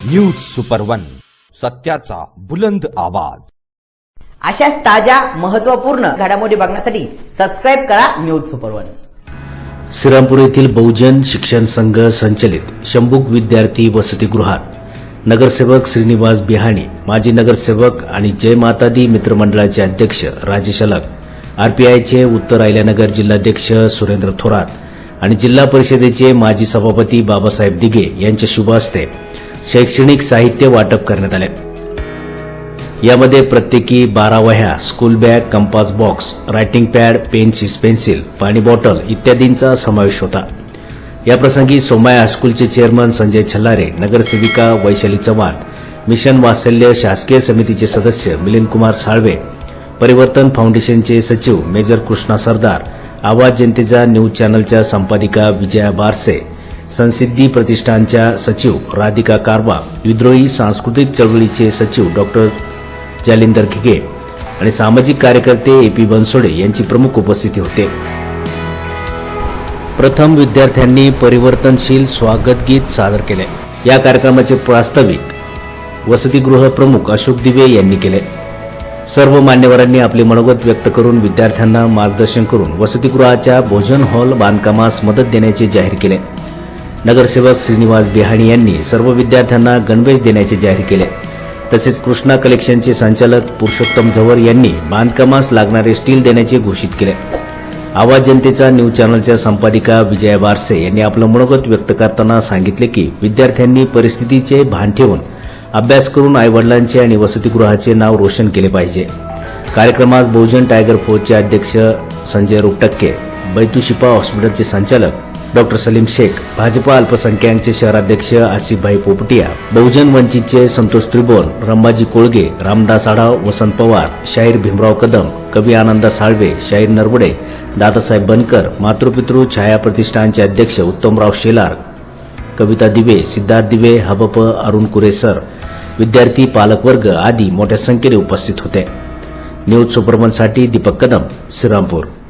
News super one, सत्याचा बुलंद आवाज। अशाच ताज्या महत्त्वपूर्ण घडामोडी बघण्यासाठी सबस्क्राइब करा न्यूज सुपर वन। श्रीरामपूर येथील बहुजन शिक्षण संघ संचलित शंभूक विद्यार्थी वसतिगृहात नगरसेवक श्रीनिवास बिहाणी, माजी नगरसेवक आणि जय माता दी मित्रमंडळाचे अध्यक्ष राजेश अलग, आरपीआयचे उत्तर अहिल्यानगर जिल्हाध्यक्ष सुरेंद्र थोरात आणि जिल्हा परिषदेचे माजी सभापती बाबासाहेब दिघे यांच्या शुभ हस्ते शैक्षणिक साहित्य वाटप करण्यात आले। यामध्ये प्रत्येकी 12 वह्या, school bag, compass box, writing pad, pen, pencil, पाणी बॉटल इत्यादींचा समावेश होता। याप्रसंगी सोमाया हायस्कूलचे चेअरमन संजय छल्लारे, नगरसेविका वैशाली चव्हाण, मिशन वात्सल्य शासकीय समितीचे सदस्य मिलिंद कुमार साळवे, परिवर्तन फाउंडेशनचे सचिव मेजर कृष्णा सरदार, आवाज जनतेचा न्यूज चॅनलच्या संपादिका विजया बारसे, संसिद्धी प्रतिष्ठानच्या सचिव राधिका कारवा, विद्रोही सांस्कृतिक चळवळीचे सचिव डॉक्टर जालिंदर घिगे आणि सामाजिक कार्यकर्ते एपी बनसोडे यांची प्रमुख उपस्थिती होते। प्रथम विद्यार्थ्यांनी परिवर्तनशील स्वागत गीत सादर केले। या कार्यक्रमाचे प्रास्ताविक वसतिगृह प्रमुख अशोक दिवे यांनी केले। सर्व मान्यवरांनी आपले मनोगत व्यक्त करून विद्यार्थ्यांना मार्गदर्शन करून वसतिगृहाच्या भोजन हॉल बांधकामास मदत देण्याचे जाहीर केले। नगरसेवक श्रीनिवास बिहाणी यांनी सर्व विद्यार्थ्यांना गणवेश देण्याचे जाहीर केले। तसेच कृष्णा कलेक्शनचे संचालक पुरुषोत्तम झवर यांनी बांधकामास लागणारे स्टील देण्याचे घोषित केले। आवाज जनतेचा न्यूज चॅनलच्या संपादिका विजया बारसे यांनी आपलं मनोगत व्यक्त करताना सांगितले की विद्यार्थ्यांनी परिस्थितीचे भान ठेवून अभ्यास करून आईवडिलांचे आणि वसतिगृहाचे नाव रोशन केले पाहिजे। कार्यक्रमास बहुजन टायगर फोर्सचे अध्यक्ष संजय रुपटक्के, बैतू शिपा हॉस्पिटलचे संचालक डॉक्टर सलीम शेख, भाजपा अल्पसंख्याकचे शहराध्यक्ष आसिफभाई पोपटिया, बहुजन वंचितचे संतोष त्रिभुवन, रंबाजी कोळगे, रामदास आढाव, वसंत पवार, शाहीर भीमराव कदम, कवी आनंदा साळवे, शाहीर नरवडे, दादासाहेब बनकर, मातृपितृ छाया प्रतिष्ठानचे अध्यक्ष उत्तमराव शेलार, कविता दिवे, सिद्धार्थ दिवे, हबप अरुण कुरेसर, विद्यार्थी पालकवर्ग आदी मोठ्या संख्येने उपस्थित होते। न्यूज सुपरमनसाठी दीपक कदम, श्रीरामपूर।